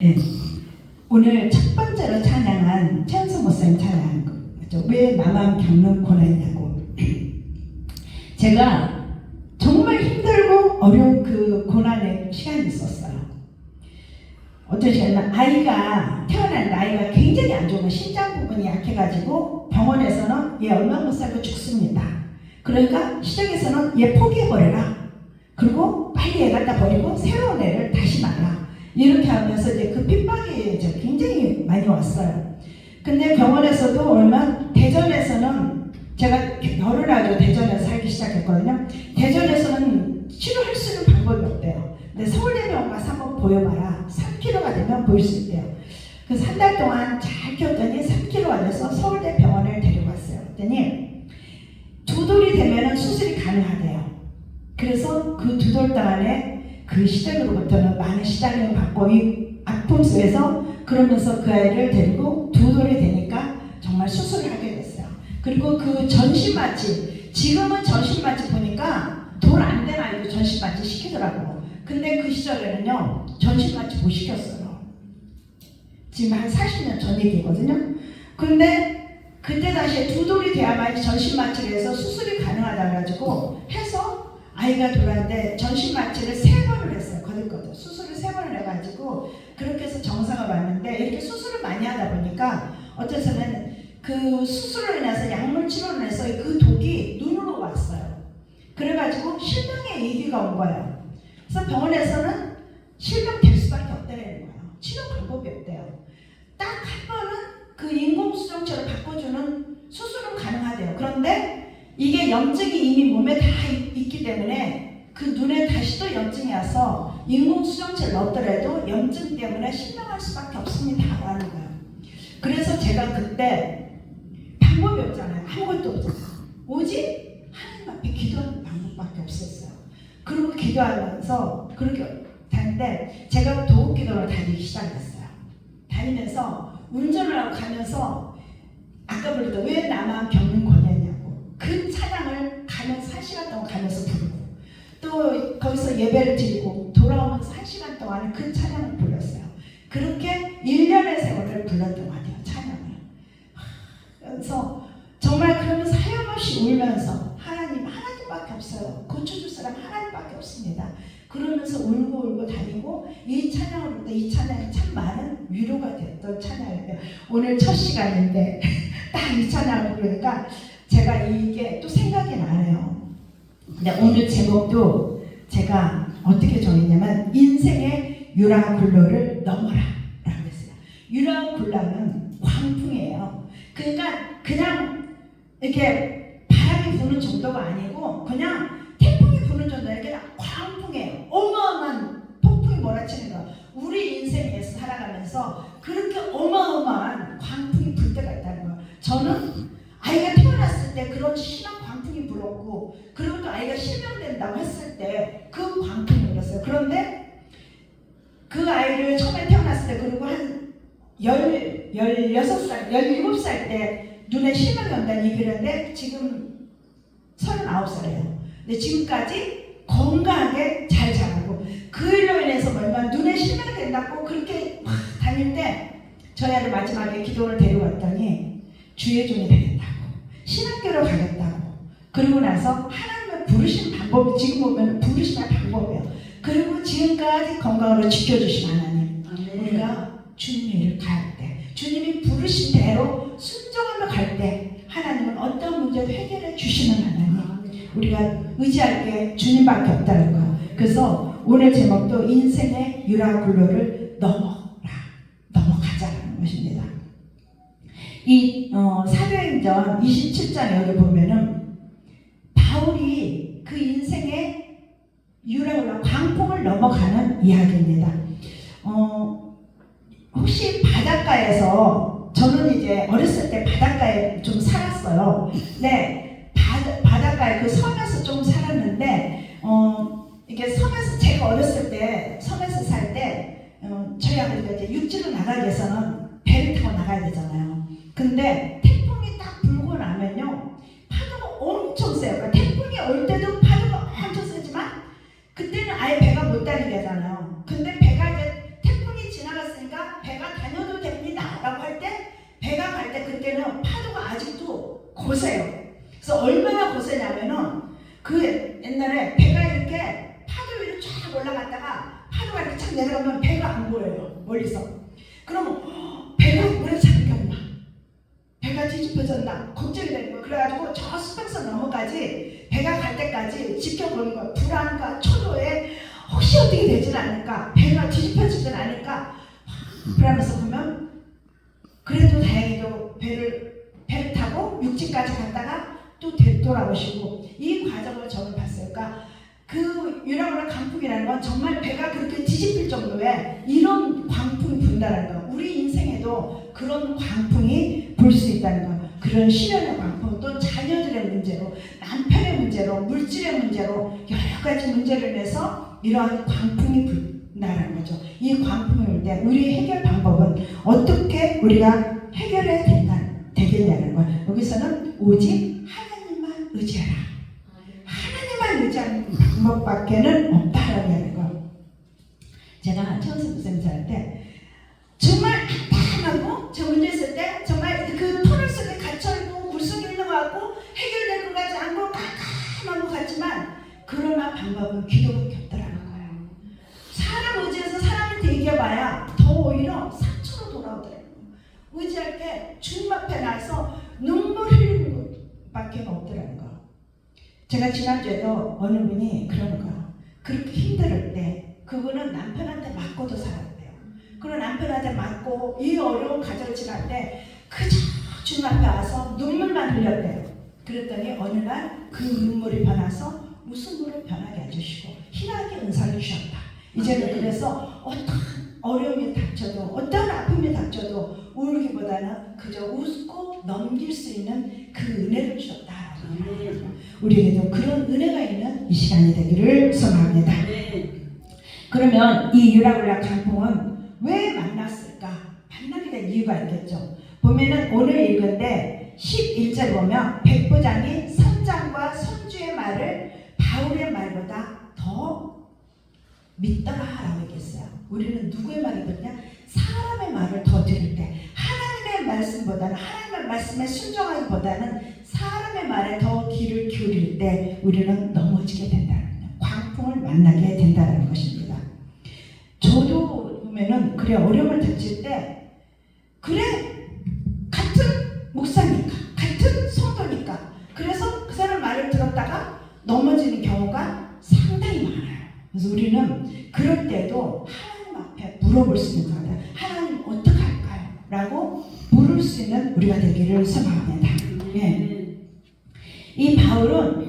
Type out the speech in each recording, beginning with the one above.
네. 오늘 첫 번째로 찬양한 최은성 목사님 찬양, 왜 나만 겪는 고난이냐고. 제가 정말 힘들고 어려운 그 고난의 시간이 있었어요. 어떤 시간이면 아이가 태어난 나이가 굉장히 안 좋은, 심장 부분이 약해가지고 병원에서는 얘 얼마 못 살고 죽습니다. 그러니까 시장에서는 얘 포기해버려라. 그리고 빨리 애 갖다 버리고 새로운 애를 다시 낳아라. 이렇게 하면서 이제 그 핍박이 이제 굉장히 많이 왔어요. 근데 병원에서도 얼마, 대전에서는 제가 결혼하고 대전에서 살기 시작했거든요. 대전에서는 치료할 수 있는 방법이 없대요. 근데 서울대병원 가서 한번 보여봐라. 3kg가 되면 보일 수 있대요. 그래서 한 달 동안 잘 키웠더니 3kg가 돼서 서울대병원을 데려갔어요. 그랬더니 2돌이 되면 수술이 가능하대요. 그래서 그 2돌 동안에 그 시장으로부터는 많은 시장을 받고 이 아픔 속에서 그러면서 그 아이를 데리고 2돌이 되니까 정말 수술을 하게 됐어요. 그리고 그 전신마취, 지금은 전신마취 보니까 돌 안 된 아이도 전신마취 시키더라고요. 근데 그 시절에는요 전신마취 못 시켰어요. 지금 한 40년 전 얘기거든요. 근데 그때 당시에 2돌이 돼야만 전신마취를 해서 수술이 가능하다 그래가지고 해서 아이가 돌아왔는데 전신마취를 3번을 했어요. 거듭거듭 수술을 3번을 해가지고 그렇게 해서 정상을 왔는데, 이렇게 수술을 많이 하다 보니까 어째서는 그 수술로 인해서 약물 치료로 인해서 그 독이 눈으로 왔어요. 그래가지고 실명의 위기가 온 거예요. 그래서 병원에서는 실명될 수밖에 없다는 거예요. 치료 방법이 없대요. 딱 한 번은 그 인공수정체를 바꿔주는 수술은 가능하대요. 그런데 이게 염증이 이미 몸에 다 있기 때문에 그 눈에 다시 또 염증이 와서 인공수정체를 넣더라도 염증 때문에 실명할 수밖에 없습니다 라는 거예요. 그래서 제가 그때 방법이 없잖아요. 아무것도 없잖아요. 오직 하나님 앞에 기도하는 방법밖에 없었어요. 그리고 기도하면서 그렇게 다니는데 제가 도읍기도를 다니기 시작했어요. 다니면서 운전을 하고 가면서 아까 부르던 왜 나만 겪는 고난이냐고 그 찬양을 가면서 1시간 동안 가면서 부르고, 또 거기서 예배를 드리고 돌아오면서 1시간 동안 그 찬양을 불렀어요. 그렇게 1년의 세월을 불렀던 것 같아요. 찬양을. 그래서 정말 그러면서 하염없이 울면서 하나님밖에 없어요. 고쳐줄 사람 하나님밖에 없습니다. 그러면서 울고 다니고 이 찬양을 부를 때 이 찬양이 참 많은 위로가 됐던 찬양이에요. 오늘 첫 시간인데 딱 이 찬양을 부르니까 제가 이게 또 생각이 나네요. 근데 오늘 제목도 제가 어떻게 정했냐면 인생의 유라굴로를 넘어라 라고 했어요. 유라굴라는 광풍이에요. 그러니까 그냥 이렇게 바람이 부는 정도가 아니고 그냥 태풍이 부는 정도, 이렇게 광풍이에요. 어마어마한 폭풍이 몰아치는 거. 우리 인생에서 살아가면서 그렇게 어마어마한 광풍이 불 때가 있다는 거예요. 저는 아이가 태어났을 때 그런 심한 광풍이 불었고, 그리고 또 아이가 실명된다고 했을 때 그 광풍이 불었어요. 그런데 그 아이를 처음에 태어났을 때, 그리고 한 16살, 17살 때 눈에 실명이 온다는 얘기를 했는데 지금 39살이에요. 근데 지금까지 건강하게 잘 자라고, 그 일로 인해서 얼마나 눈에 실명이 된다고 그렇게 막 다닐 때 저희 아들 마지막에 기도를 데려왔더니 주의 종이 되겠다고, 신학교로 가겠다고, 그리고 나서 하나님의 부르신 방법이 지금 보면 부르심의 방법이에요. 그리고 지금까지 건강으로 지켜주신 하나님, 우리가 주님의 일을 갈 때, 주님이 부르신 대로 순종하며 갈 때 하나님은 어떤 문제도 해결해 주시는 하나님, 우리가 의지할 게 주님밖에 없다는 거예요. 그래서 오늘 제목도 인생의 유라굴로를 넘어가자라는 것입니다. 이 사도행전 27장 여기 보면은 바울이 그 인생의 유라굴로 광풍을 넘어가는 이야기입니다. 혹시 바닷가에서, 저는 이제 어렸을 때 바닷가에 좀 살았어요. 네, 바닷가에 그 섬에서 좀 살았는데 이게 섬에서, 제가 어렸을 때 섬에서 살 때 저희 아버지가 이제 육지로 나가기 위해서는 배를 타고 나가야 되잖아요. 근데 태풍이 딱 불고 나면요 파도가 엄청 세요. 그러니까 태풍이 올 때도 파도가 엄청 세지만 그때는 아예 배가 못 다니게 하잖아요. 근데 배가 이제 태풍이 지나갔으니까 고세요. 그래서 얼마나 고세냐면은 그 옛날에 배가 이렇게 파도 위로 쫙 올라갔다가 파도가 이렇게 착 내려가면 배가 안 보여요. 멀리서. 그러면 배가 물에 잠겼나? 배가 뒤집어졌나? 걱정이 되는 거예요. 그래가지고 저 수평선 너머까지 배가 갈 때까지 지켜보는 거예요. 불안과 초조에 혹시 어떻게 되진 않을까? 배가 뒤집어지진 않을까? 그러면서 보면 그래도 다행히도 배를 타고 육지까지 갔다가 또 되돌아오시고 이 과정을 저는 봤어요. 그러니까 그 유라굴라 강풍이라는 건 정말 배가 그렇게 뒤집힐 정도의 이런 광풍이 분다는 거. 우리 인생에도 그런 광풍이 불 수 있다는 거. 그런 시련의 광풍, 또 자녀들의 문제로, 남편의 문제로, 물질의 문제로 여러 가지 문제를 내서 이러한 광풍이 분다는 거죠. 이 광풍이 올 때 우리 해결 방법은 어떻게 우리가 해결해야 되겠냐는 거예요. 여기서는 오직 하나님만 의지하라. 하나님만 의지하는 방법밖에는 없다라는 거. 제가 최원석 목사님 살 때 정말 답답하고 저 문제 있을 때 정말 그 터널 속에 갇혀있고 물 속에 있는 것 같고 해결될 것 같지 않고 깜깜한 것 같지만 그러나 방법은 기도밖에 없더라는 거예요. 사람 의지해서 사람한테 얘기해봐야 더 오히려 상처로 돌아오더라고요. 의지할 때 주님 앞에 나서 눈물 흘리는 것밖에 없더라는 거. 제가 지난주에도 어느 분이 그러는 거예요. 그렇게 힘들 때 그분은 남편한테 맞고도 살았대요. 그리고 남편한테 맞고 이 어려운 가정을 지날 때 그저 주님 앞에 와서 눈물만 흘렸대요. 그랬더니 어느 날 그 눈물이 변해서 웃음으로 변하게 해주시고 희락의 은사를 주셨다. 이제는 그래서 어떤 어려움이 닥쳐도 어떤 아픔이 닥쳐도 울기보다는 그저 웃고 넘길 수 있는 그 은혜를 주셨다. 우리에게도 그런 은혜가 있는 이 시간이 되기를 소망합니다. 그러면 이 유라굴라 강풍은 왜 만났을까? 만나게 된 이유가 있겠죠. 보면은 오늘 읽은데 11절 보면 백부장이 선장과 선주의 말을 바울의 말보다 더 믿더라라고 얘기했어요. 우리는 누구의 말을 듣냐? 사람의 말을 더 들을 때 하나님의 말씀보다는 하나님의 말씀에 순종하기보다는 사람의 말에 더 귀를 기울일 때 우리는 넘어지게 된다는 거예요. 광풍을 만나게 된다는 것입니다. 저도 보면은 그래 어려움을 닥칠 때 그래 같은 목사니까 같은 성도니까 그래서 그 사람 말을 들었다가 넘어지는 경우가 상당히 많아요. 그래서 우리는 그럴 때도 하나님 앞에 물어볼 수 있는 거예요. 하나님 어떡할까요? 라고 물을 수 있는 우리가 되기를 소망합니다. 예. 이 바울은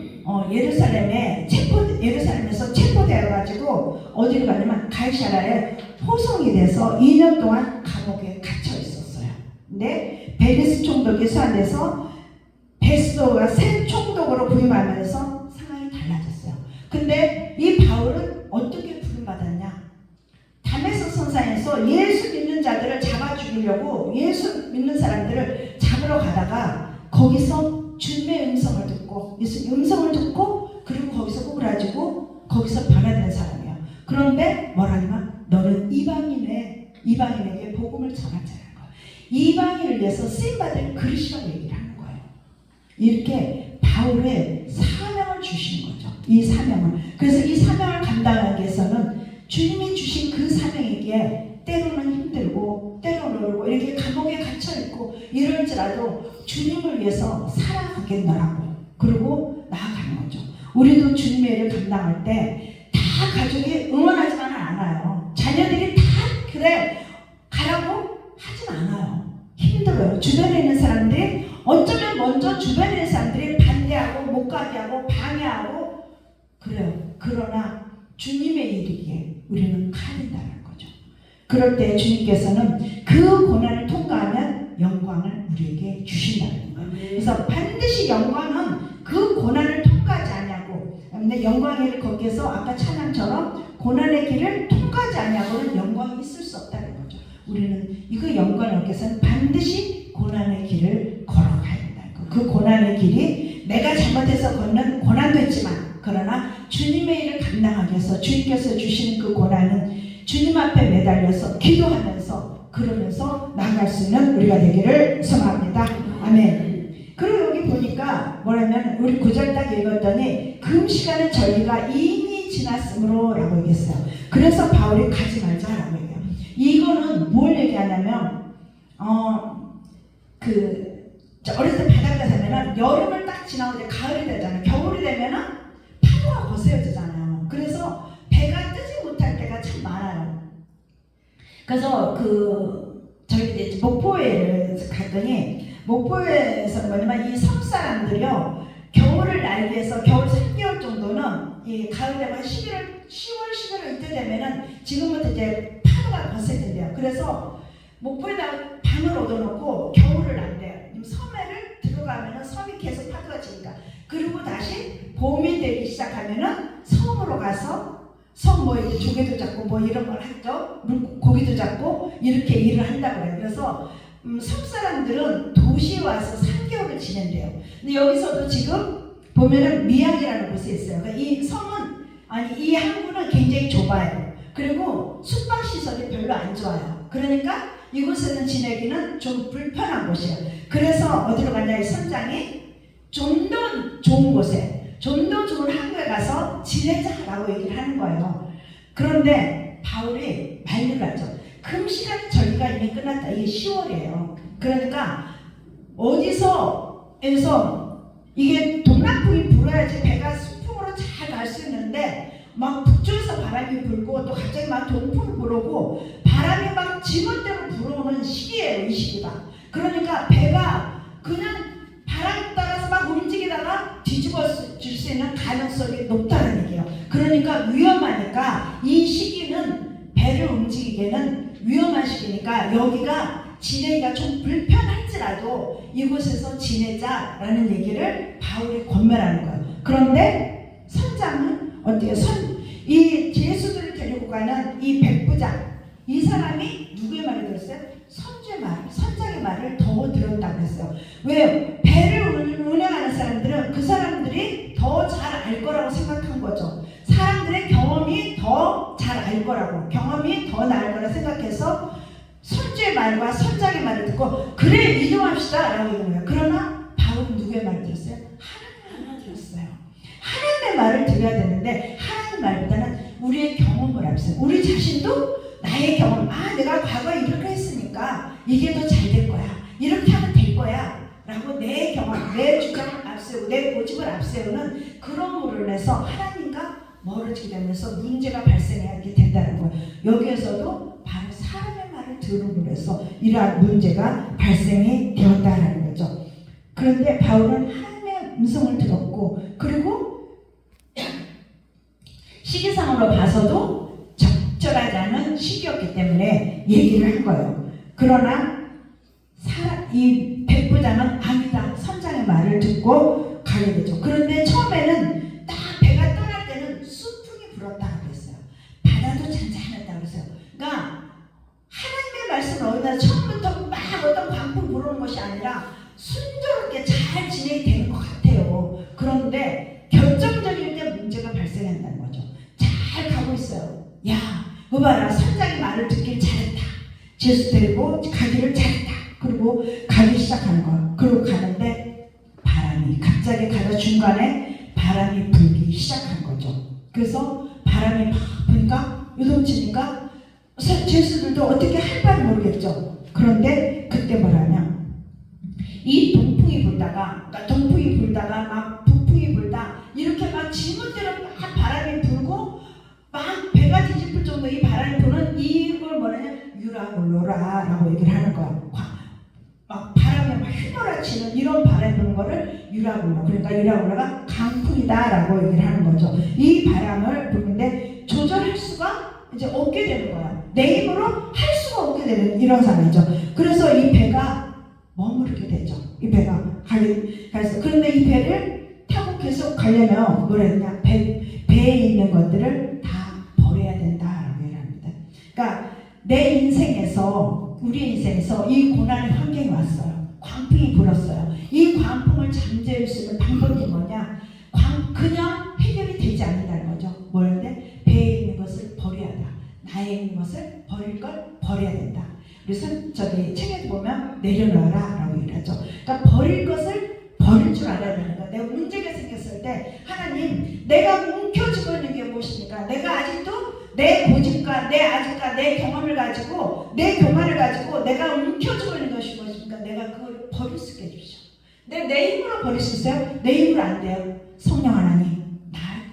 예루살렘에서 체포되어 가지고 어디로 가냐면 갈샤라에 포송이 돼서 2년 동안 감옥에 갇혀 있었어요. 근데 베리스 총독이 소환돼서 베스도가 새 총독으로 부임하면서 상황이 달라졌어요. 근데 이 바울은 어떻게 부름받았냐? 다메섹 성산에서 예수 믿는 자들을 잡아 죽이려고 예수 믿는 사람들을 잡으러 가다가 거기서 주님의 음성을 듣고 예수 음성을 듣고 그리고 거기서 구부라지고 거기서 변화된 사람이에요. 그런데 뭐라냐면 너는 이방인에게 복음을 전하자는 거예요. 이방인을 위해서 쓰임받을 그릇이라고 얘기를 하는 거예요. 이렇게 바울의 사명을 주시는 거죠. 이 사명을. 그래서 이 사명을 감당하기 위해서는 주님이 주신 그 사명에게 때로는 힘들고 때로는 어렵고 이렇게 감옥에 갇혀있고 이럴지라도 주님을 위해서 살아가겠노라고 그리고 나아가는 거죠. 우리도 주님의 일을 감당할 때 다 가족이 응원하지만은 않아요. 자녀들이 다 그래 가라고 하진 않아요. 힘들어요. 주변에 있는 사람들이 어쩌면 먼저 주변에 있는 사람들이 반대하고 못 가게 하고 방해하고 그래요. 그러나 주님의 일이기에 우리는 가야 된다는 거죠. 그럴 때 주님께서는 그 고난을 통과하면 영광을 우리에게 주신다는 거예요. 그래서 반드시 영광은 그 고난을 통과하지 않냐고. 근데 영광의 거기에서 아까 찬양처럼 고난의 길을 통과하지 않냐고는 영광이 있을 수 없다는 거죠. 우리는 이거 영광을 얻기 위해서는 반드시 고난의 길을 걸어가야 된다는 거예요. 그 고난의 길이 내가 잘못해서 걷는 고난도 있지만 그러나 주님의 일을 감당하기 위해서 주님께서 주시는 그 고난은 주님 앞에 매달려서 기도하면서 그러면서 나아갈 수 있는 우리가 되기를 소망합니다. 아멘. 그리고 여기 보니까 뭐냐면 우리 9절 딱 읽었더니 금시간의 전리가 이미 지났으므로 라고 얘기했어요. 그래서 바울이 가지 말자라고 얘기해요. 이거는 뭘 얘기하냐면 어렸을 때 바닷가 살면은 여름을 딱 지나고 이제 가을이 되잖아요. 겨울이 되면은 파도가 거세져지잖아요. 그래서 배가 뜨지 못할 때가 참 많아요. 그래서 저희 이제 목포에 갔더니 목포에서는 뭐냐면 이 섬 사람들이요 겨울을 날기 위해서 겨울 3개월 정도는 이 가을 되면 10월, 11월 이때 되면은 지금부터 이제 파도가 거세진대요. 그래서 목포에다가 방을 얻어놓고 겨울을 난대요. 섬에를 들어가면은 섬이 계속 파도가 치니까. 그리고 다시 봄이 되기 시작하면은 섬으로 가서 섬 이제 조개도 잡고 이런 걸 하죠. 고기도 잡고 이렇게 일을 한다고 해요. 그래서 섬 사람들은 도시에 와서 3개월을 지낸대요. 근데 여기서도 지금 보면은 미양이라는 곳에 있어요. 그러니까 이 섬은 이 항구는 굉장히 좁아요. 그리고 숙박 시설이 별로 안 좋아요. 그러니까 이곳에는 지내기는 좀 불편한 곳이에요. 그래서 어디로 갔냐, 이 선장이 좀 더 좋은 곳에, 좀 더 좋은 항구에 가서 지내자라고 얘기를 하는 거예요. 그런데 바울이 만류를 하죠. 금시간 전리가 이미 끝났다. 이게 10월이에요. 그러니까 어디서 이게 동남풍이 불어야지 배가 수풍으로 잘 갈 수 있는데 막 북쪽에서 바람이 불고 또 갑자기 막 동풍이 불어오고 바람이 막 지멋대로 불어오는 시기예요. 이 시기가. 그러니까 배가 그냥 바람 따라서 막 움직이다가 뒤집어질 수 있는 가능성이 높다는 얘기예요. 그러니까 위험하니까 이 시기는 배를 움직이기에는 위험한 시기니까 여기가 지내기가 좀 불편할지라도 이곳에서 지내자라는 얘기를 바울이 권면하는 거예요. 그런데 선장은 어때요? 이 예수들을 데리고 가는 이 백부장, 이 사람이 누구의 말을 들었어요? 선장의 말을 더 들었다고 했어요. 왜요? 배를 운행하는 사람들은 그 사람들이 더 잘 알 거라고 생각한 거죠. 사람들의 경험이 더 잘 알 거라고, 경험이 더 나을 거라 생각해서 선주의 말과 선장의 말을 듣고 그래 이동합시다 라고 얘기한 거예요. 그러나 바울은 누구의 말을 들었어요? 하나님의 말을 들었어요. 하나님의 말을 들어야 되는데 하나님의 말보다는 우리의 경험을 앞세요. 우리 자신도 나의 경험, 내가 과거에 이렇게 했으니까 이게 더 잘 될 거야, 이렇게 하면 될 거야 라고 내 경험, 내 주장을 앞세우고 내 고집을 앞세우는 그런 인해서 하나님과 멀어지게 되면서 문제가 발생하게 된다는 거예요. 여기에서도 바로 사람의 말을 들음으로 해서 이러한 문제가 발생이 되었다는 거죠. 그런데 바울은 하나님의 음성을 들었고, 그리고 시기상으로 봐서도 적절하지 않은 시기였기 때문에 얘기를 한 거예요. 그러나 이 백부장은 아니다, 선장의 말을 듣고 가게 되죠. 그런데 처음에는 딱 배가 떠날 때는 수풍이 불었다고 그랬어요. 바다도 잔잔했다고 그랬어요. 그러니까 하나님의 말씀을 어디다 처음부터 막 어떤 광풍 불어오는 것이 아니라 순조롭게 잘 진행이 되는 것 같아요. 그런데 결정적일 때 문제가 발생한다는 거죠. 잘 가고 있어요. 야, 그 봐라, 선장의 말을 듣길 잘했다. 예수 데리고 가기를 잘했다. 그리고 가기 시작하는 거야. 그리고 가는데 바람이 갑자기 가다 중간에 바람이 불기 시작한 거죠. 그래서 바람이 막 부니까 요동치니까 제수들도 어떻게 할 바를 모르겠죠. 그런데 그때 뭐라냐, 이 동풍이 불다가 막 북풍이 불다 이렇게 막 지문대로 막 바람이 불고 막 배가 뒤집힐 정도 이 바람이 부는 이걸 뭐라냐, 유라굴로라라고 얘기를 하는 거야. 막 바람에 막 휘몰아치는 이런 바람이 부는 거를 유라굴로, 그러니까 유라굴로가 강풍이다라고 얘기를 하는 거죠. 이 바람을 부는데 조절할 수가 이제 없게 되는 거야. 내 힘으로 할 수가 없게 되는 이런 상황이죠. 그래서 이 배가 머무르게 되죠. 이 배가 가서 그런데 이 배를 타고 계속 가려면 뭐라 해야 되냐, 배에 있는 것들을 다 버려야 된다라고 얘기를 합니다. 그러니까 내 인생에서, 우리 인생에서 이 고난의 환경이 왔어요. 광풍이 불었어요. 이 광풍을 잠재울 수 있는 방법이 뭐냐? 그냥 해결이 되지 않는다는 거죠. 뭐였는데 배에 있는 것을 버려야 한다. 나에 있는 것을 버릴 걸 버려야 된다. 그래서 책에도 보면 내려놔라 라고 얘기하죠. 그러니까 버릴 것을 버릴 줄 알아야 되는 거야. 내가 문제가 생겼을 때 하나님 내가 움켜쥐고 있는 게 무엇입니까? 내가 아직도 내 고집과 내 아직과 내 경험을 가지고 내 교만을 가지고 내가 움켜쥐고 있는 것이 무엇입니까? 내가 그걸 버릴 수 있게 해주시오. 내 힘으로 버릴 수 있어요? 내 힘으로 안 돼요. 성령 하나님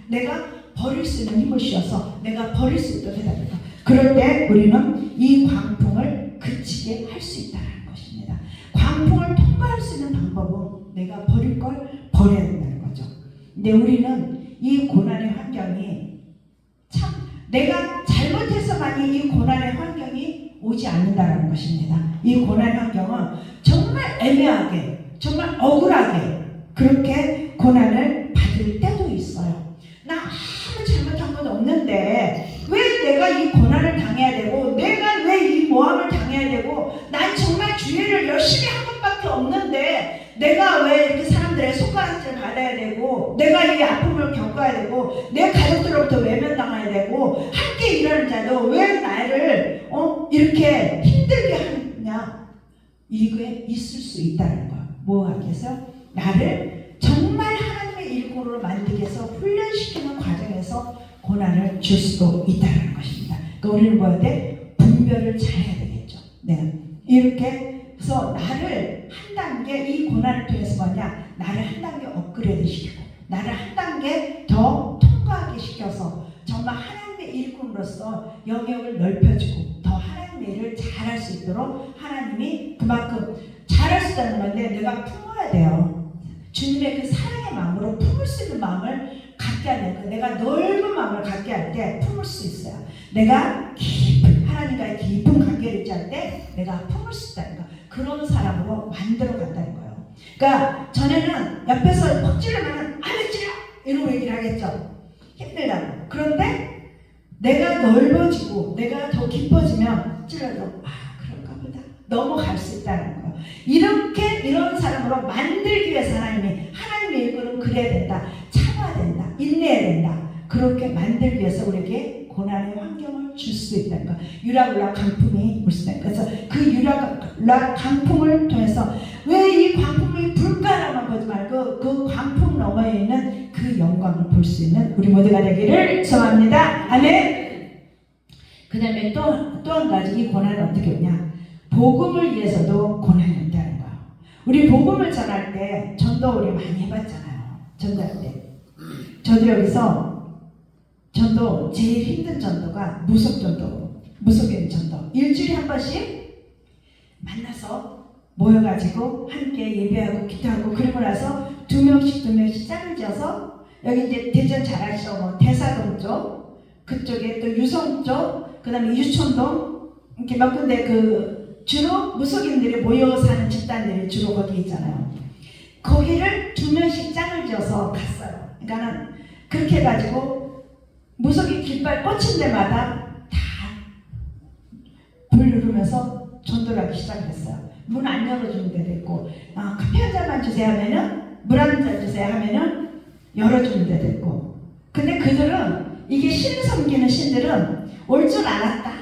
내가 버릴 수 있는 힘을 주셔서 내가 버릴 수 있도록 해달라고. 그럴 때 우리는 이 광풍을 그치게 할 수 있다는 것입니다. 광풍을 통과할 수 있는 방법은 내가 버릴 걸 버려야 된다는 거죠. 근데 우리는 이 고난의 환경이 참 내가 잘못해서만이 이 고난의 환경이 오지 않는다는 것입니다. 이 고난의 환경은 정말 애매하게 정말 억울하게 그렇게 고난을 받을 때도 있어요. 나 아무 잘못한 건 없는데 왜 내가 이 고난을 당해야 되고 내가 왜 이 모함을 당해야 되고 난 정말 주의를 열심히 한 것밖에 없는데 내가 왜 이렇게 사람들의 손가락질을 받아야 되고 내가 이 아픔을 겪어야 되고 내 가족들로부터 외면당해야 되고 함께 일하는 자도 왜 나를 이렇게 힘들게 하느냐. 이게 있을 수 있다는 거야. 뭐 하기 위해서? 나를 정말 하나님의 일꾼으로 만들기 위해서 훈련시키는 과정에서 고난을 줄 수도 있다는 것입니다. 그러니까 우리는 뭐야 돼? 분별을 잘해야 되겠죠. 네. 이렇게 해서 나를 한 단계 이 고난을 통해서 뭐냐? 나를 한 단계 업그레이드 시키고 나를 한 단계 더 통과하게 시켜서 정말 하나님의 일꾼으로서 영역을 넓혀주고 더 하나님의 일을 잘할 수 있도록 하나님이 그만큼 잘할 수 있다는 건데 내가 품어야 돼요. 주님의 그 사랑의 마음으로 품을 수 있는 마음을 갖게 하는 거예요. 내가 넓은 마음을 갖게 할 때 품을 수 있어요. 내가 깊은 하나님과의 깊은 관계를 유지할 때 내가 품을 수 있다는 거. 그런 사람으로 만들어 간다는 거예요. 그러니까 전에는 옆에서 퍽 찌르면 안 찌려 이런 얘기를 하겠죠. 힘들다고. 그런데 내가 넓어지고 내가 더 깊어지면 찔러도 그런가 보다 넘어갈 수 있다는 거예요. 이렇게 이런 사람으로 만들기 위해서 하나님의 일꾼은 그래야 된다. 참아야 된다. 인내해야 된다. 그렇게 만들기 위해서 우리에게 고난의 환경을 줄 수 있다는 거. 유라굴라 강풍이 올 수 있다. 그래서 그 유라굴라 강풍을 통해서 왜 이 광풍이 불가라만 보지 말고 그 광풍 너머에 있는 그 영광을 볼 수 있는 우리 모두가 되기를 소망합니다. 아멘. 그 다음에 또 한 가지 이 고난은 어떻게 오냐. 복음을 위해서도 고난이 온다는 거야. 우리 복음을 전할 때 전도 우리 많이 해봤잖아요. 전도할 때. 저도 여기서 전도 제일 힘든 전도가 무속인 전도. 일주일에 한 번씩 만나서 모여가지고 함께 예배하고 기도하고 그러고 나서 두 명씩 짝을 지어서 여기 이제 대전 잘 아시죠? 뭐 대사동 쪽 그쪽에 또 유성 쪽 그 다음에 유촌동 이렇게 몇 군데 그 주로 무속인들이 모여 사는 집단들이 주로 거기 있잖아요. 거기를 두 명씩 짝을 지어서 갔어요. 그러니까는 그렇게 해가지고 무속인 깃발 꽂힌 데마다 다 불 누르면서 전도를 하기 시작했어요. 문 안 열어주는 데도 있고 커피 한 잔만 주세요 하면은 물 한 잔 주세요 하면은 열어주는 데도 있고. 근데 그들은 이게 신 섬기는 신들은 올 줄 알았다.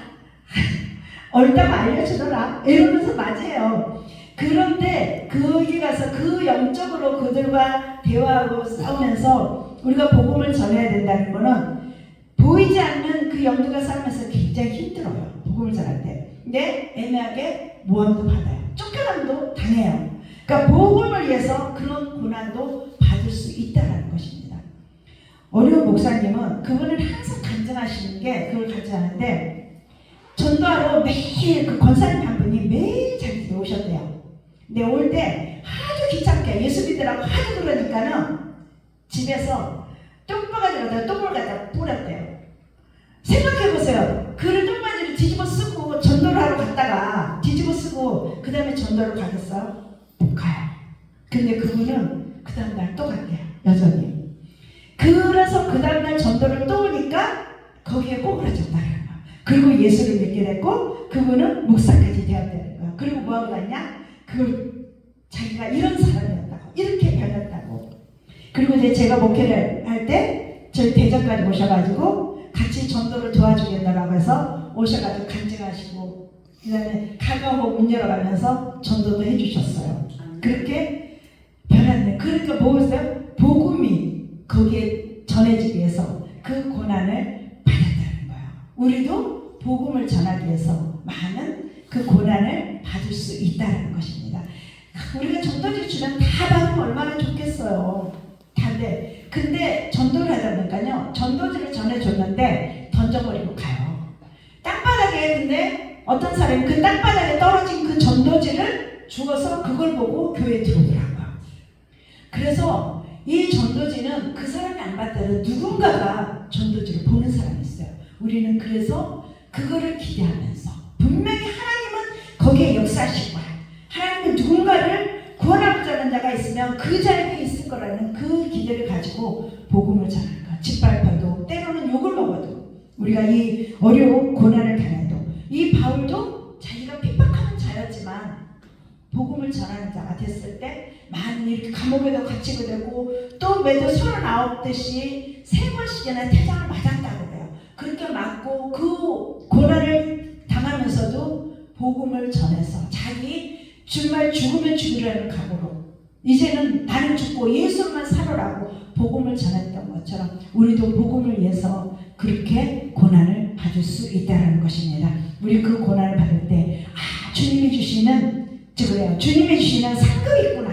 옳다고 알려주더라. 이러면서 맞아요. 그런데 거기 가서 그 영적으로 그들과 대화하고 싸우면서 우리가 복음을 전해야 된다는 거는 보이지 않는 그 영들과 싸우면서 굉장히 힘들어요. 복음을 전할 때. 근데 애매하게 모함도 받아요. 쫓겨남도 당해요. 그러니까 복음을 위해서 그런 고난도 받을 수 있다는 것입니다. 어려운 목사님은 그분은 항상 간증하시는 게 그걸 간증하는데 전도하러 매일 그 권사님 한 분이 매일 자기 집에 오셨대요. 근데 올 때 하도 귀찮게 예수 믿으라고 하도 그러니까는 집에서 똥바가지를 갖다가 똥을 갖다가 뿌렸대요. 생각해보세요. 그를 똥바지를 뒤집어 쓰고 전도를 하러 갔다가 뒤집어 쓰고 그 다음에 전도를 가겠어요? 못 가요. 근데 그분은 그 다음날 또 갔대요. 여전히. 그래서 그 다음날 전도를 또 오니까 거기에 꼬그라졌다는 거야. 그리고 예수를 믿게 됐고 그분은 목사까지 되었다는 거야. 그리고 뭐하고 갔냐? 그걸 자기가 이런 사람이었다고 이렇게 변했다고. 그리고 이제 제가 목회를 할 때 저희 대전까지 오셔가지고 같이 전도를 도와주겠다라고 해서 오셔가지고 간증하시고 그 다음에 가가호 문 열어가면서 전도도 해주셨어요. 그렇게 변한 하나님, 그러니까 뭐였어요? 복음이 거기에 전해지기 위해서 그 고난을 받았다는 거예요. 우리도 복음을 전하기 위해서 많은 그 고난을 받을 수 있다는 것입니다. 우리가 전도지 주면 다 받으면 얼마나 좋겠어요. 다인데, 근데 전도를 하다 보니까요, 전도지를 전해줬는데 던져버리고 가요. 땅바닥에, 근데 어떤 사람이 그 땅바닥에 떨어진 그 전도지를 주워서 그걸 보고 교회에 들어오더라고요. 그래서 이 전도지는 그 사람이 안 받더라도 누군가가 전도지를 보는 사람이 있어요. 우리는 그래서 그거를 기대하면서 분명히 하나님은 거기에 역사하실 거야. 하나님은 누군가를 구원하고자 하는 자가 있으면 그 자리에 있을 거라는 그 기대를 가지고 복음을 전하는 거야. 짓밟혀도 때로는 욕을 먹어도 우리가 이 어려운 고난을 당해도 이 바울도 자기가 핍박하는 자였지만 복음을 전하는 자가 됐을 때 많은 이렇게 감옥에도 갇히게 되고 또 매도 39대씩 3번씩이나 태장을 맞았다고 그래요. 그렇게 맞고 그 고난을 당하면서도 복음을 전해서 자기 정말 죽으면 죽으려는 각오로 이제는 나는 죽고 예수만 살아라고 복음을 전했던 것처럼 우리도 복음을 위해서 그렇게 고난을 받을 수 있다는 것입니다. 우리 그 고난을 받을 때 주님이 주시는 주님이 주시는 상급이 있구나.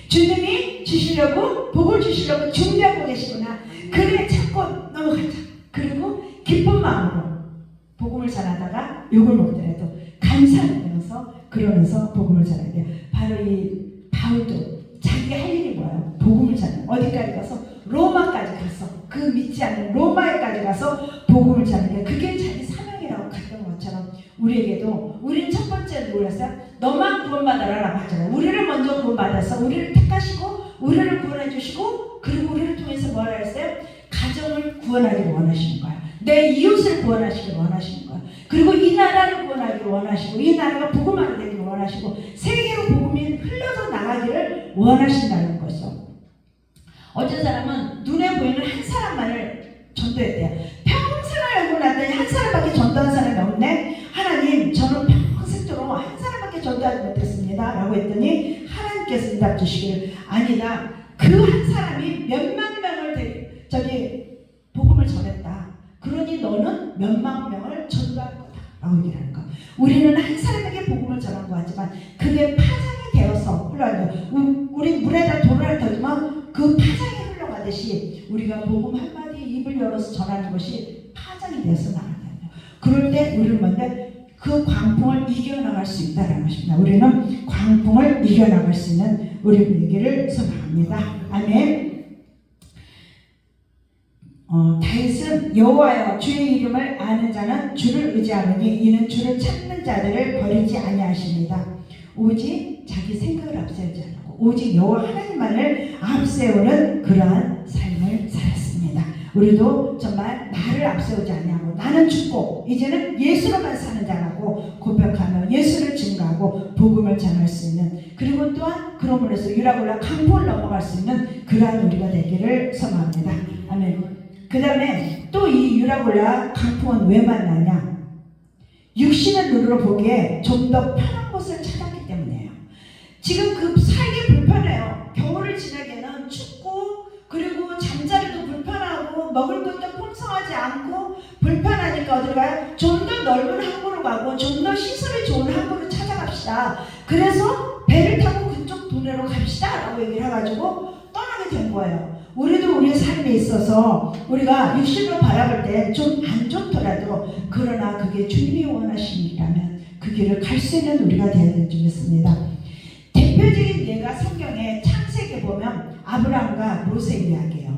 주님이 주시려고 복을 주시려고 준비하고 계시구나. 그래 찾고 넘어가자. 그리고 기쁜 마음으로 복음을 전하다가 욕을 먹더라도 감사하면서 그러면서 복음을 전해야 돼요. 바로 이 바울도 자기 할 일이 뭐예요? 복음을 전해. 어디까지 가서? 로마까지 가서 그 믿지 않는 로마에까지 가서 복음을 전하는 게 그게 자기 사명이라고 갔던 것처럼 우리에게도 우리는 첫 번째 놀랐어요. 너만 구원받아라 라고 하잖아요. 우리를 먼저 구원받아서 우리를 택하시고 우리를 구원해 주시고 그리고 우리를 통해서 뭐라 했어요? 가정을 구원하기를 원하시는 거야. 내 이웃을 구원하시기를 원하시는 거야. 그리고 이 나라를 구원하기를 원하시고 이 나라가 복음화가 되기를 원하시고 세계로 복음이 흘러서 나가기를 원하신다는 거죠. 어떤 사람은 눈에 보이는 한 사람만을 전도했대요. 평생을 알고 났더니 한 사람밖에 전도한 사람이 없네. 하나님, 저는 평생도록 한 사람밖에 전도하지 못했습니다 라고 했더니 하나님께서 응답 주시기를 아니다. 그 한 사람이 몇만 명을 복음을 전했다. 그러니 너는 몇만 명을 전도할 거다 라고 얘기하는 거. 우리는 한 사람에게 복음을 전한 것 같지만 그게 파장이 되어서 흘러가는 거예요. 우리 물에다 돌을 던지면 그 파장이 흘러가듯이 우리가 복음 한마디 입을 열어서 전하는 것이 파장이 되어서 나가는 거예요. 그럴 때 우리는 뭔데? 그 광풍을 이겨나갈 수 있다는 것입니다. 우리는 광풍을 이겨나갈 수 있는 우리에게를 소망합니다. 아멘. 다윗은 여호와여 주의 이름을 아는 자는 주를 의지하느니 이는 주를 찾는 자들을 버리지 아니하십니다. 오직 자기 생각을 앞세우지 않고 오직 여호와 하나님만을 앞세우는 그러한 삶을 살았습니다. 우리도 정말 나를 앞세우지 아니하고 나는 죽고 이제는 예수로만 사는 자라고 고백하며 예수를 증거하고 복음을 전할 수 있는 그리고 또한 그러므로 해서 유라굴라 강포를 넘어갈 수 있는 그러한 우리가 되기를 소망합니다. 아멘. 그 다음에 또 이 유라굴라 강풍은 왜 만나냐? 육신의 눈으로 보기에 좀 더 편한 곳을 찾았기 때문이에요. 지금 그 살기 불편해요. 겨울을 지나기에는 춥고 그리고 잠자리도 불편하고 먹을 것도 풍성하지 않고 불편하니까 어디로 가요? 좀 더 넓은 항구로 가고 좀 더 시설이 좋은 항구로 찾아갑시다. 그래서 배를 타고 그쪽 동네로 갑시다 라고 얘기를 해가지고 떠나게 된 거예요. 우리도 우리의 삶에 있어서 우리가 육신으로 바라볼 때 좀 안 좋더라도 그러나 그게 주님이 원하시는 일이라면 그 길을 갈 수 있는 우리가 되어야 될 줄 믿습니다. 대표적인 예가 성경에 창세기에 보면 아브라함과 롯의 이야기예요.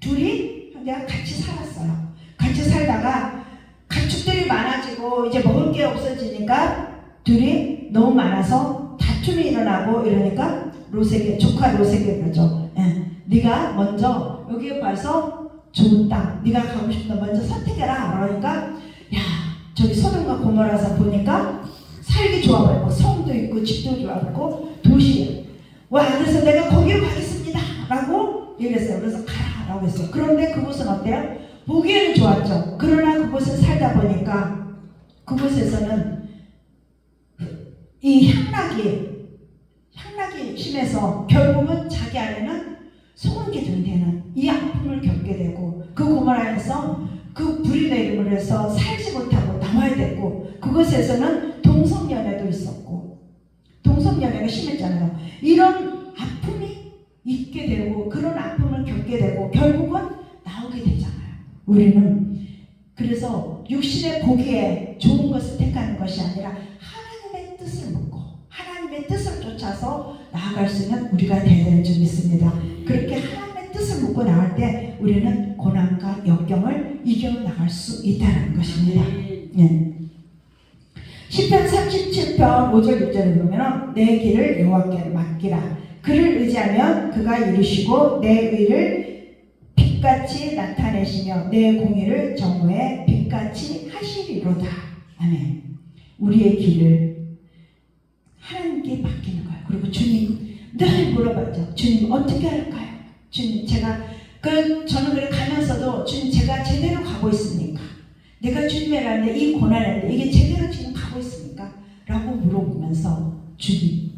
둘이 형제가 같이 살았어요. 같이 살다가 가축들이 많아지고 이제 먹을 게 없어지니까 둘이 너무 많아서 다툼이 일어나고 이러니까 롯에게 조카 롯에게 그러죠. 네가 먼저 여기에 봐서 좋은 땅 네가 가고 싶은 데 먼저 선택해라. 그러니까 야 저기 소돔과 고모라서 보니까 살기 좋아 보이고 성도 있고 집도 좋아 보이고 도시에 와 그래서 내가 거기로 가겠습니다 라고 얘기했어요. 그래서 가라 라고 했어요. 그런데 그곳은 어때요? 보기에는 좋았죠. 그러나 그곳에 살다 보니까 그곳에서는 이 향락이 심해서 결국은 자기 자기 안에는 소원개종 되는 이 아픔을 겪게 되고 그 고문안에서 그 불이 내림을 해서 살지 못하고 나와야 됐고 그것에서는 동성연애도 있었고 동성연애가 심했잖아요. 이런 아픔이 있게 되고 그런 아픔을 겪게 되고 결국은 나오게 되잖아요. 우리는 그래서 육신의 보기에 좋은 것을 택하는 것이 아니라 하나님의 뜻을 묻고 하나님의 뜻을 쫓아서 나아갈 수 있는 우리가 되어야 되는 줄 믿습니다. 그렇게 하나님의 뜻을 묻고 나갈 때 우리는 고난과 역경을 이겨나갈 수 있다는 것입니다. 예. 시편 37편 5절 6절을 보면 내 길을 여호와께 맡기라. 그를 의지하면 그가 이루시고 내 의를 빛같이 나타내시며 내 공의를 정오에 빛같이 하시리로다. 아멘. 우리의 길을 하나님께 맡기는 거예요. 그리고 주님 늘 물어봤죠. 주님 어떻게 할까요? 주님 제가 저는 그래 가면서도 주님 제가 제대로 가고 있습니까? 내가 주님의 나라인데 이 고난인데 이게 제대로 지금 가고 있습니까? 라고 물어보면서 주님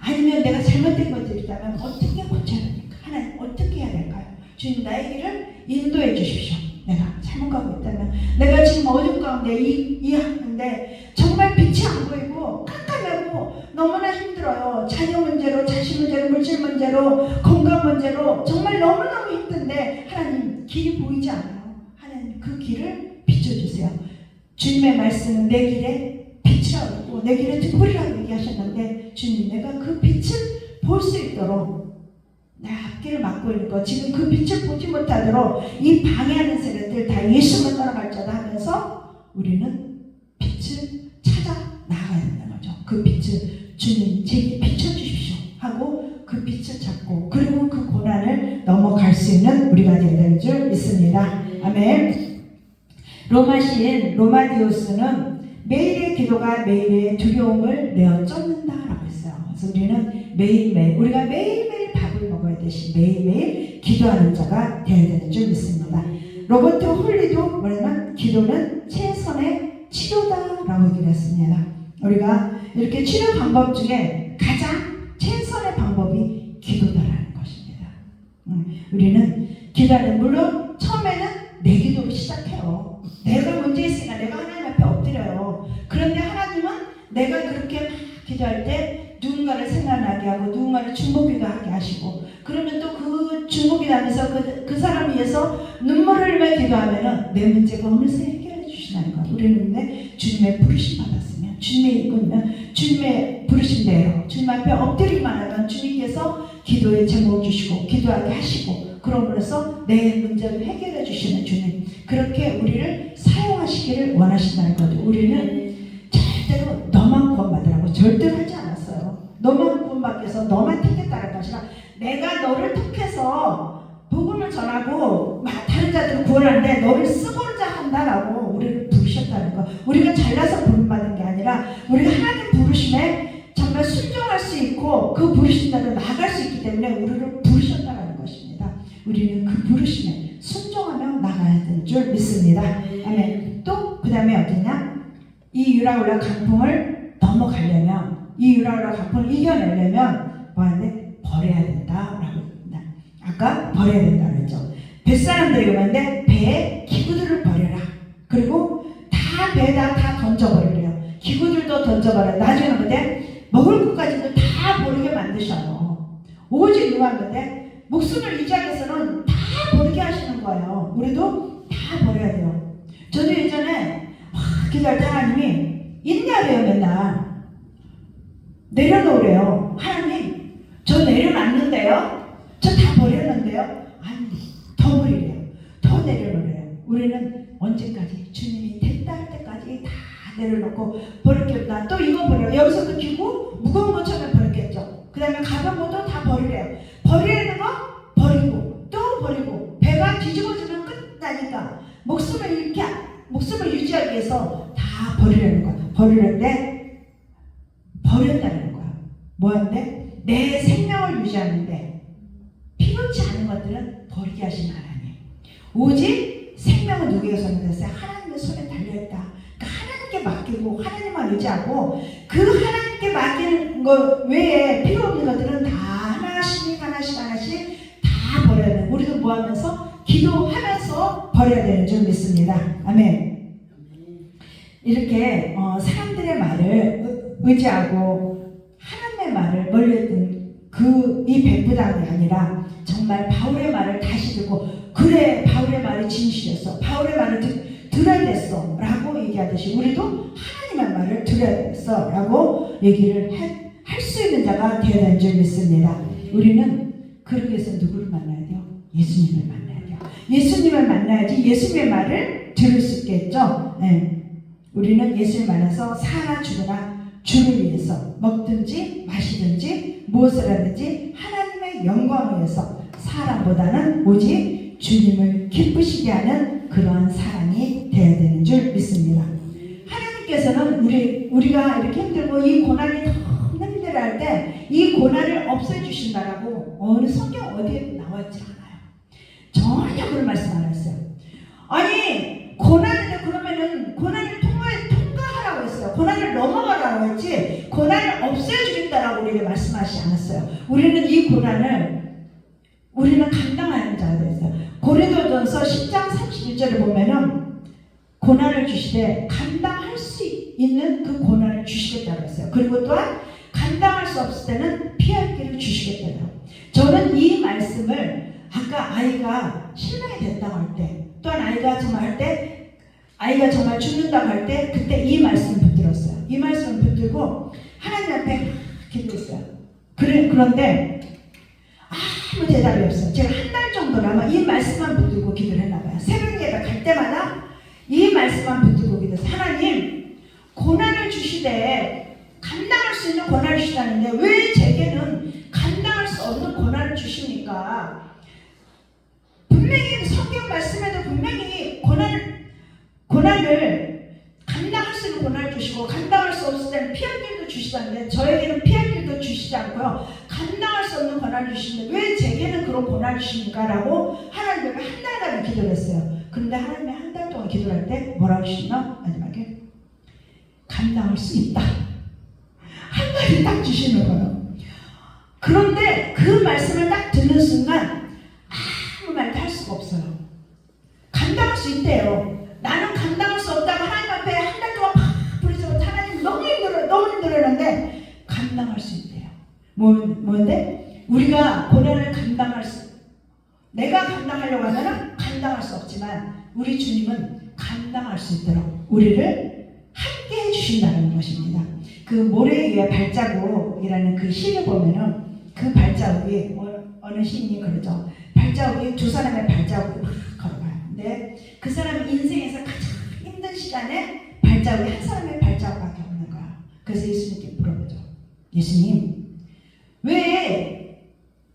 아니면 내가 잘못된 것들이 있다면 어떻게 고쳐야 됩니까? 하나님 어떻게 해야 될까요? 주님 나의 길을 인도해 주십시오. 내가 잘못 가고 있다면 내가 지금 어둠 가운데 이 하는데 정말 빛이 안 보이고 깜깜하고 너무나 힘들어요. 자녀 문제로 자식 문제로 물질 문제로 건강 문제로 정말 너무너무 힘든데 하나님 길이 보이지 않아요. 하나님 그 길을 비춰주세요. 주님의 말씀은 내 길에 빛이라고 했고 내 길에 등불이라고 얘기하셨는데 주님 내가 그 빛을 볼 수 있도록 내 앞길을 막고 있는 거 지금 그 빛을 보지 못하도록 이 방해하는 세력들 다 예수만 따라갈지어다 하면서 우리는 빛을 찾아 나가야 된다는 거죠. 그 빛을 주님 제게 비춰주십시오 하고 그 빛을 찾고 그리고 그 고난을 넘어갈 수 있는 우리가 되어야 될 줄 믿습니다. 아멘. 로마 시인 로마디우스는 매일의 기도가 매일의 두려움을 내어 쫓는다라고 했어요. 그래서 우리는 매일매일 우리가 매일매일 밥을 먹어야 되시 매일매일 기도하는 자가 되어야 되는 줄 믿습니다. 로버트 홀리도 뭐냐면 기도는 최선의 치료다라고 얘기를 했습니다. 우리가 이렇게 치료 방법 중에 가장 최선의 방법이 기도다라는 것입니다. 우리는 기도하는 물론 처음에는 내 기도로 시작해요. 내가 문제 있으니까 내가 하나님 앞에 엎드려요. 그런데 하나님은 내가 그렇게 막 기도할 때 누군가를 생각나게 하고 누군가를 중보기도 하게 하시고 그러면 또 그 중보기도하면서 그 사람을 위해서 눈물을 흘리며 기도하면 내 문제가 어느새 해결해 주시다는 것. 우리는 주님의 부르심 받았으면 주님의 이끌면 주님의 부르신 대로 주님 앞에 엎드리기만 하면 주님께서 기도에 제목 주시고 기도하게 하시고 그러므로서 내 문제를 해결해 주시는 주님 그렇게 우리를 사용하시기를 원하신다는 거죠. 우리는 절대로 너만 구원받으라고 절대로 하지 않았어요. 너만 구원받기 위해서 너만 택했다는 것이 아니라 내가 너를 택해서 복음을 전하고 다른 자들을 구원하는데 너를 쓰고자 한다라고 우리를 부르셨다는 거. 우리가 잘나서 부름받은 게 아니라 우리가 하나님 부르심에 정말 순종할 수 있고 그 부르심대로 나아갈 수 있기 때문에 우리를 부르셨다는 것입니다. 우리는 그 부르심에 순종하며 나가야 될 줄 믿습니다. 아멘. 또 그 다음에 어디냐? 이 유라굴라 강풍을 넘어가려면 이 유라굴라 강풍을 이겨내려면 뭐하는데? 버려야 된다라고 합니다. 아까 버려야 된다고 했죠. 뱃사람들이 오는데 배에 기구들을 버려라. 그리고 다 배에다 다 던져버리래요. 기구들도 던져버려요. 나중에 근데 먹을 것까지도 다 버리게 만드셔요. 오직 누가인데 목숨을 유지하기 위해서는 다 버리게 하시는 거예요. 우리도 다 버려야 돼요. 저도 예전에 기도할 때 하나님이 인내하래요. 맨날 내려놓으래요. 하나님 저 내려놨는데요? 저 다 버렸는데요? 아니 더 버리래요. 더 내려놓으래요. 우리는 언제까지? 주님이 됐다 할 때까지 다 내려놓고 버릴 게 없다. 또 이거 버려요. 여기서도 기고 무거운 거 처음에 버렸겠죠. 그 다음에 가벼운 것도 다 버리래요. 버리는 거 버리고 또 버리고 배가 뒤집어지면 끝나니까 목숨을 유지하기 위해서 다 버리려는 거야. 버리는데 버렸다는 거야. 뭐하는데? 내 생명을 유지하는데 필요치 않은 것들은 버리게 하신 하나님. 오직 생명은 누구의 손에 됐어요? 하나님의 손에 달려있다. 그러니까 하나님께 맡기고 하나님만 의지하고 그 하나님께 맡기는 것 외에 필요 없는 것들은 다 하나씩 이렇게 사람들의 말을 의지하고 하나님의 말을 멀리했던 이 백부장이 아니라 정말 바울의 말을 다시 듣고 그래 바울의 말이 진실이었어. 바울의 말을 들어야 됐어 라고 얘기하듯이 우리도 하나님의 말을 들어야 됐어 라고 얘기를 할 수 있는 자가 되어야 되는 줄 믿습니다. 우리는 그러기 위해서 누구를 만나야 돼요? 예수님을 만나야 돼요. 예수님을 만나야지 예수님의 말을 들을 수 있겠죠. 네. 우리는 예수님을 만나서 사나 죽으나 주를 위해서 먹든지 마시든지 무엇을 하든지 하나님의 영광을 위해서 사람보다는 오직 주님을 기쁘시게 하는 그러한 사랑이 되어야 되는 줄 믿습니다. 하나님께서는 우리가 이렇게 힘들고 이 고난이 너무 힘들어할 때 이 고난을 없애주신다라고 어느 성경 어디에 나왔지 않아요. 전혀 그런 말씀 안 했어요. 아니 고난인데 그러면은 고난을 통과하라고 했어요. 고난을 넘어가라고 했지 고난을 없애주겠다라고 우리에게 말씀하시지 않았어요. 우리는 감당하는 자가 됐어요. 고린도전서 10장 31절을 보면은 고난을 주시되 감당할 수 있는 그 고난을 주시겠다고 했어요. 그리고 또한 감당할 수 없을 때는 피할 길을 주시겠다고. 저는 이 말씀을 아까 아이가 실명이 됐다고 할 때, 또한 아이가 정말 죽는다고 할 때 그때 이 말씀을 붙들었어요. 이 말씀을 붙들고 하나님 앞에 기도했어요. 그런데 아무 대답이 없어요. 제가 한 달 정도는 아마 이 말씀만 붙들고 기도를 했나 봐요. 새벽 예배 갈 때마다 이 말씀만 붙들고 기도했어요. 하나님 고난을 주시되 감당할 수 있는 고난을 주시다는데 왜 제게는 감당할 수 없는 고난을 주십니까? 분명히 성경 말씀에도 분명히 고난을 감당할 수 있는 고난을 주시고 감당할 수 없을 때는 피할 길도 주시다는데 저에게는 피할 길도 주시지 않고요. 감당할 수 없는 고난을 주시는데 왜 제게는 그런 고난을 주십니까? 라고 하나님께 한 달간 기도를 했어요. 그런데 하나님이 한 달 동안 기도를 할 때 뭐라고 주시나? 마지막에 감당할 수 있다. 한 가지 딱 주시는 거예요. 그런데 그 말씀을 딱 듣는 순간 아무 말도 할 수가 없어요. 감당할 수 있대요. 나는 감당할 수 없다고 하나님 앞에 한 달 동안 막 부르짖고 하나님 너무 힘들었는데 감당할 수 있대요. 뭔데? 우리가 고난을 내가 감당하려고 하면 감당할 수 없지만 우리 주님은 감당할 수 있도록 우리를 함께 해주신다는 것입니다. 그 모래 위에 발자국이라는 그 시를 보면은 그 발자국이 어느 시인이 그러죠. 발자국이 두 사람의 발자국이 막 걸어가요. 근데 그 사람의 인생에서 가장 힘든 시간에 발자국이 한 사람의 발자국밖에 없는 거야. 그래서 예수님께 물어보죠. 예수님, 왜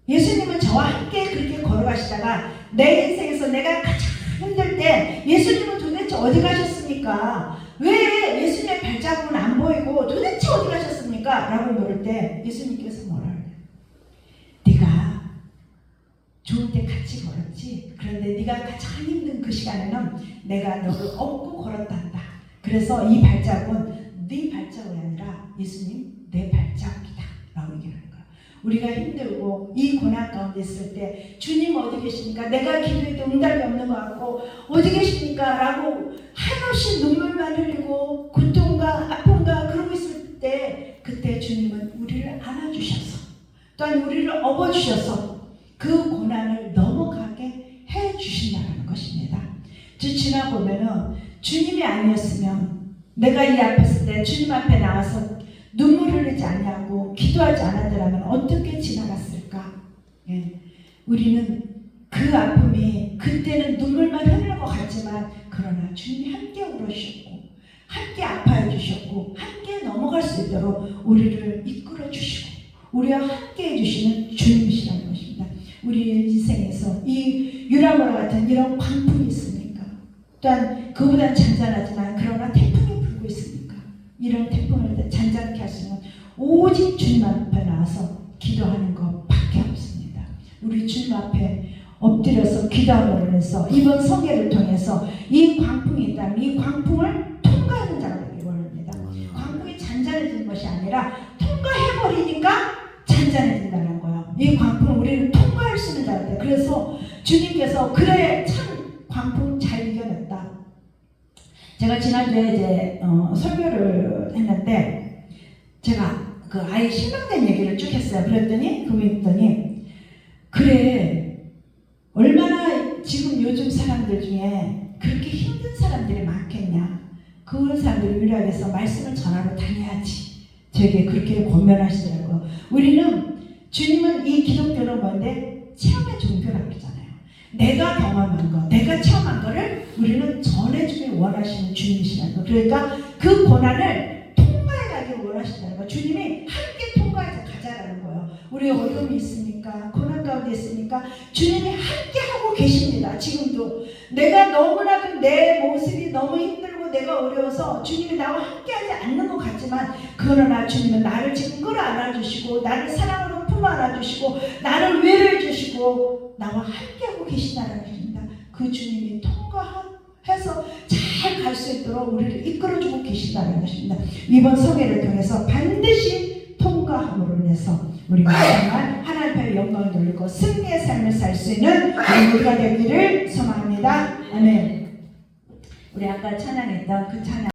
예수님은 저와 함께 그렇게 걸어가시다가 내 인생에서 내가 가장 힘들 때 예수님은 도대체 어디 가셨습니까? 왜 예수님의 발자국은 안 보이고 도대체 어디 가셨습니까? 라고 물을 때 예수님께서 뭐라 그래요? 네가 좋을 때 같이 걸었지. 그런데 네가 가장 힘든 그 시간에는 내가 너를 업고 걸었단다. 그래서 이 발자국은 네 발자국이 아니라 예수님 내 발자국이다 라고 얘기하는 거예요. 우리가 힘들고 이 고난 가운데 있을 때 주님 어디 계십니까? 내가 기도해도 응답이 없는 것 같고 어디 계십니까? 라고 한없이 눈물만 흘리고 고통과 아픔과 그러고 있을 때 그때 주님은 우리를 안아주셔서 또한 우리를 업어주셔서 그 고난을 넘어가게 해주신다는 것입니다. 지나보면은 주님이 아니었으면 내가 이 앞에 있을 때 주님 앞에 나와서 눈물 흘리지 않냐고 기도하지 않았더라면 어떻게 지나갔을까? 예. 우리는 그 아픔이 그때는 눈물만 흘릴 것 같지만 그러나 주님이 함께 울어주셨고 함께 아파해 주셨고 함께 넘어갈 수 있도록 우리를 이끌어 주시고 우리와 함께 해주시는 주님이시라는 것입니다. 우리의 인생에서 이 유라보라 같은 이런 광풍이 있습니까? 또한 그보다 잔잔하지만 그러나 태풍이 불고 있습니까? 이런 태풍을 잔잔케 할 수 있는 오직 주님 앞에 나와서 기도하는 것밖에 없습니다. 우리 주님 앞에 엎드려서 기도함으로 해서 이번 성회를 통해서 이 광풍이 있다면 이 광풍을 통과하는 자가 되길 원합니다. 광풍이 잔잔해지는 것이 아니라 통과해버리니까 잔잔해진다는 거예요. 이 광풍을 우리는 통과할 수 있는 자가 돼요. 그래서 주님께서 그래 참 광풍 잘 이겨냈다. 제가 지난주에 이제 설교를 했는데 제가 그 아이 실망된 얘기를 쭉 했어요. 그랬더니 그분이 그래 얼마나 지금 요즘 사람들 중에 그렇게 힘든 사람들이 많겠냐. 그런 사람들을 위로하기 위해서 말씀을 전하러 다녀야지. 저에게 그렇게 권면하시더라고요. 우리는 주님은 이 기독교는 뭔데 체험의 종교라고 그러잖아요. 내가 경험한 거, 내가 체험한 거를 우리는 전해주길 원하시는 주님이시라는 거. 그러니까 그 고난을 통과해 가길 원하신다는 거. 주님이 함께 통과해서 가자라는 거예요. 우리 어려움이 있습니까? 고난 가운데 있습니까? 주님이 함께 하고 계십니다. 지금도 내가 너무나도 내 모습이 너무 힘들고 내가 어려워서 주님이 나와 함께하지 않는 것 같지만 그러나 주님은 나를 지금 끌어안아주시고 나를 사랑으로 품어 안아주시고 나를 위로해 주시고 나와 함께하고 계시다는 것입니다. 그 주님이 통과해서 잘 갈 수 있도록 우리를 이끌어주고 계신다는 것입니다. 이번 성회를 통해서 반드시 통과함으로 인해서 우리가 정말 하나님 앞에 영광을 돌리고 승리의 삶을 살 수 있는 우리가 되기를 소망합니다. 아멘. 우리 아까 찬양했던 그 찬양